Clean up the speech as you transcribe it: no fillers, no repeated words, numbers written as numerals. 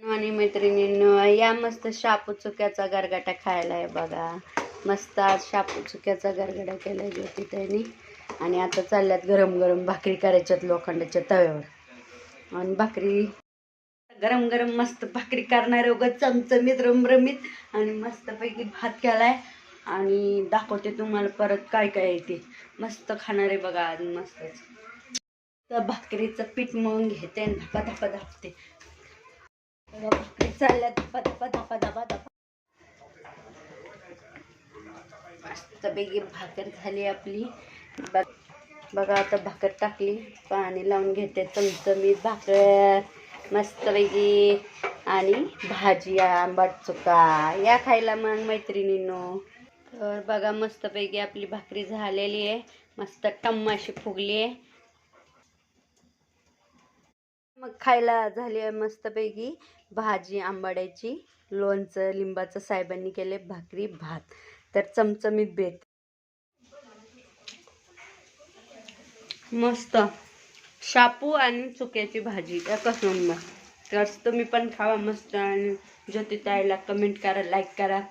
आणि मैत्रिणींनो, या मस्त शापू चुक्याचा गरगाटा खायला आहे बघा. मस्त आज शापू चुक्याचा गरगाटा केलाय ज्योती त्यांनी. आणि आता चालल्यात गरम गरम भाकरी करायच्यात लोखंडाच्या तव्यावर. आणि भाकरी गरम गरम मस्त भाकरी करणार उगाच चमचमीत रमरमीत. आणि मस्तपैकी भात केलाय. आणि दाखवते तुम्हाला परत काय काय येते. मस्त खाणार आहे बघा आज मस्तच. तर भाकरीचं पीठ मळून घेते आणि धपा धपा धापते. भाकरी चालल्या धपा धपा धपा धपा धपा. मस्तपैकी भाकर झाली आपली. बघा आता भाकर टाकली, पाणी लावून घेते चमचमीत भाकर मस्तपैकी. आणि भाजी आंबट चुका या खायला मग मैत्रिणींनो. तर बघा मस्तपैकी आपली भाकरी झालेली आहे. मस्त टम्म अशी फुगली आहे. मग खायला झाली आहे मस्तपैकी भाजी आंबाड्याची, लोणचं लिंबाचं साहेबांनी केले, भाकरी भात. तर चमचमीत बेत मस्त शापू आणि चुक्याची भाजी एकच नंबर. तर तुम्ही पण खावा मस्त. आणि ज्योती ताईला कमेंट करा, लाईक करा.